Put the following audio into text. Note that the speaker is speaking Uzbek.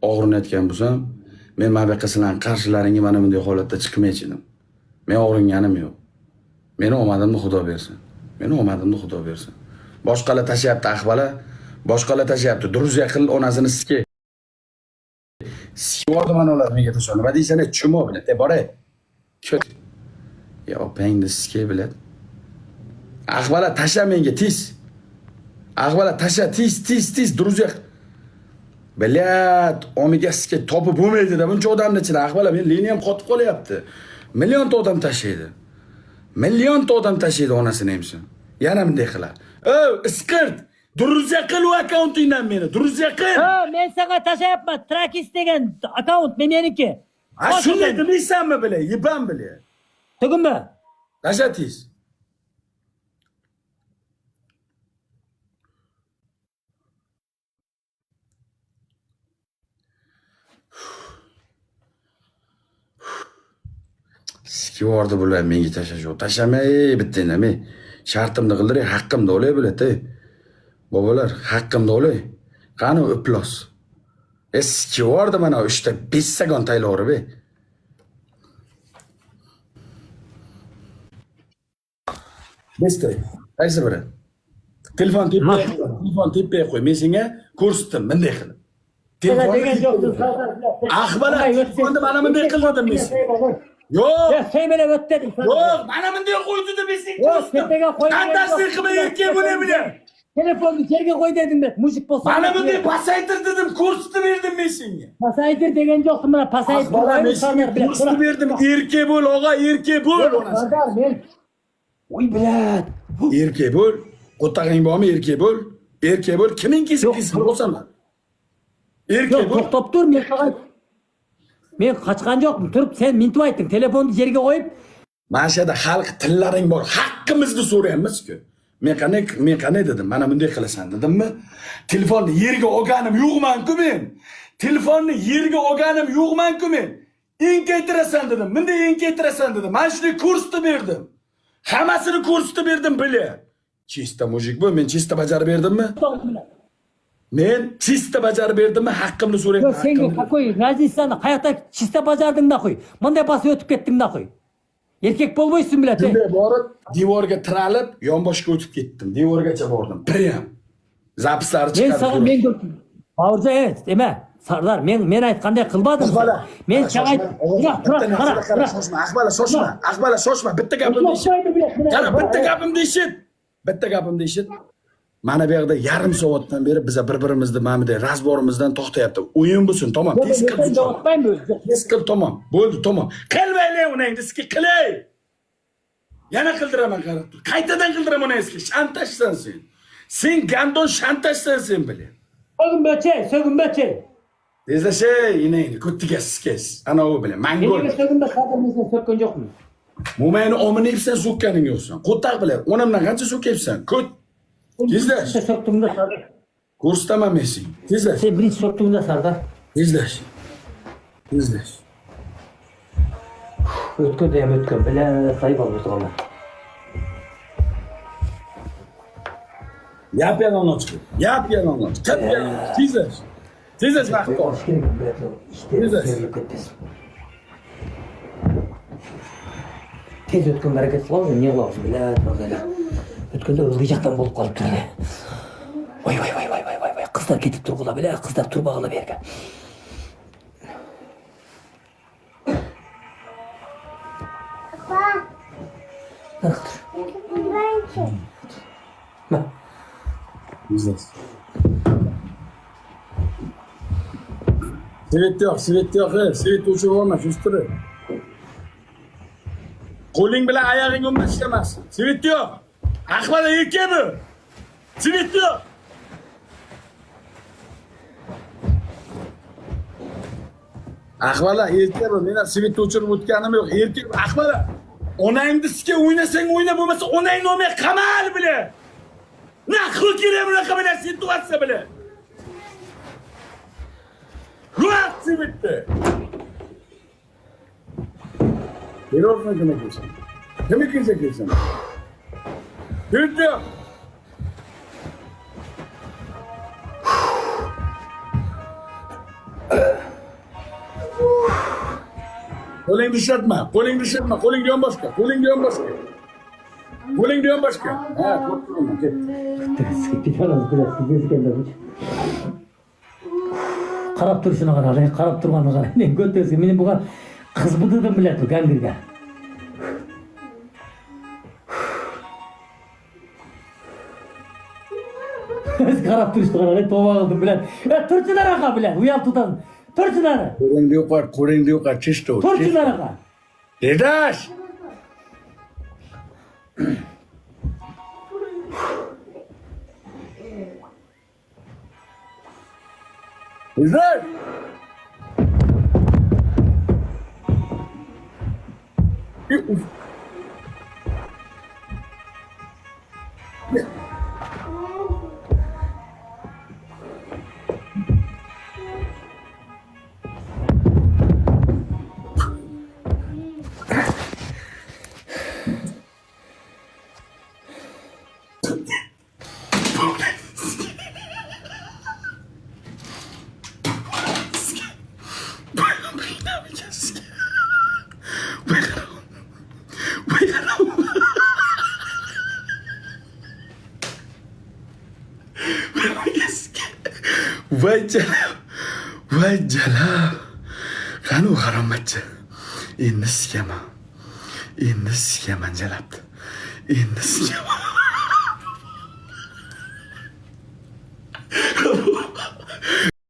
og'rinayotgan bo'lsam, men mana bu yoqqa sizlarning qarshilaringga mana bunday holatda chiqmaychi edim. Men og'ringanim yo'q. Meni omadimni Xudo bersin. Meni omadimni Xudo bersin. Boshqalar tashayapti ahvola, boshqalar tashayapti. Druziya qil onasini sikki. Siyordi mana ular menga tashadi. Nima deysana, chumo bilan, boray. Ko't. Ya opangni sikki bilan. Ahvola tasha menga tez. Ahvola tasha tez Druziya. Bilat, omigasiga topib bo'lmaydi-da, buncha odamning ichida ahvola men liniyam qotib qolyapti. Millionta odam tashlaydi. Millionta odam tashlaydi onasini emsin. Yana bunday qiladi. Iskirt, Druziya qil u akkauntingdan meni, Druziya qil. Men senga tashayapman. Trakis degan akkaunt meniki. Shunday demaysanmi bilay, yibam bilay. Tugunmi? Tasha tez. Sikiyordi bular menga tashash yo'q. Tashamay bittanglar men shartimni qildiray, haqqimda olay biladi. Bobolar, haqqimda olay. Qani o'plos. Sikiyordi mana 3 ta 5 sagon taylaverib. Mister, qaysi biri? Telefon tepmay qo'y. Men senga ko'rsatdim bunday qilib. Degan yo'qsiz. Ahvola, endi mana bunday qildim men. Yo'q. Ya sen meni o't dedim. Yo'q, mana bunday qo'ydi deb sen ko'rsatdim. Qanday qilib erkak bo'la bilan? Telefonni yerga qo'y dedim ben. Muzik bo'lsa. Mana bunday pasaytir dedim, ko'rsatib berdim men senga. Pasaytir degan yo'qsiz, mana pasaytir. Bola men senga ko'rsatib berdim. Erkak bo'l, o'g'a, erkak bo'l. Sardar men. Oy bilat. Erkak bo'l. Qo'tag'ing bormi, erkak bo'l. Erkak bo'l. Kimning kesin bo'lsalar. Erkak bo'l. To'xtab tur, men qochgan yo'qman. Turib sen mintib aytding. Telefonni yerga qo'yib. Mana shu yerda xalq tillaring bor. Haqqimizni so'rayapmiz-ku. Men qanday dedim? Mana bunday qilasan dedimmi? Telefonni yerga olganim yo'qman-ku men. Telefonni yerga olganim yo'qman-ku men. Enkaytirasan dedim. Bunday enkaytirasan dedim. Mana shuni ko'rsatib berdim. Hammasini ko'rsatib berdim bile. Chista mujik bu, men chista bajarib berdimmi? Men chista bajarib berdimmi? Haqqimni so'rayman. Senga какой разницаны qayoqda chista bajarding naxuy. Bunday bosib o'tib ketding naxuy. Erkak bo'lmaysan biladi. Bunday borib, devorga tiralib, yonboshga o'tib ketdim. Devorgacha bordim. Priyam. Zapislari chiqarib. Men Bavurja dema. Sardar, men aytganday qilmadim. Men chaqay. Qara. Ahvola shoshma. Bitta gapimni eshit. Qara, bitta gapimni eshit. Mana bu yerda yarim soatdan beri biz bir-birimizni mana bunday razborimizdan to'xtayapti. O'yin bo'lsin, tamom. Tez qil, tamom. Bo'ldi, tamom. Qilmaylar uningni, sizga qilay. Yana qildiraman, qarab tur. Qaytadan qildiraman uningizga. Shantajsan sen. Sen gandon shantajsan sen bile. So'g'inbachi. Tezlashay, inangni ko'ttiga siskes. Ana u bilan. Mangol. Nega so'g'inba qadamizdan so'kkan yo'qmi? Mo'mayni omini ipsan so'kkaning yo'qsan. Qo'taq bilan. Onamdan qancha so'kyapsan? Ko't. Tezlash. So'ktumda Sardar. Ko'rsataman men sen. Tezlash. Sen birinchi so'ktumda Sardar. Tezlash. O'tgan ham o'tgan. Bilan sayb olmoqlar. Yap yalang'och. Tezlash. Vaqt bor. Tez o'tgan barakat qilib, ne qilamiz bilan mazala. O'tganda o'zga yoqdan bo'lib qolib turdi. Voy. Qizlar ketib turg'ila bilan, qizlar turbag'ila bergan. Svet yo'q. Svet o'chirib olma, shustiri. Qo'ling bilan oyog'ing undan ishlamas. Svet yo'q. Ahvola erkakmi? Svet yo'q. Ahvola erkakmi? Men ham svetni o'chirib o'tganim yo'q. Erkak ahvola. Onangni sizga o'ynasang o'yna, bo'lmasa onangni olmay qamal bilan. Naqul kerak bunaqa bilan situatsiya bilan. Vaqt bitti. Terörle kime gelsin? Kime gelsin? Bitti. Qo'lingni ishlatma, qo'lingni ishlatma, qo'lingni yon boshqa, qo'lingni yon boshqa. Qo'lingni yon boshqa. Ha, qo'rqma, ket. Qarab turishini qara, qarab turganini qara. Men ko'tersa, meni bu qiz budidim biladi, gangirga. Biz qarab turishni qara, tova qildim biladi. Turchilar aqa biladi, uyal tutadi. Turchilar. Qo'lingni yo'qot, chishto. Turchilar aqa. Dedash. Güzel. Vajjala. Qani g'aromatchi. Endi sikama. Endi sikaman jalabdi. Endi sikaman.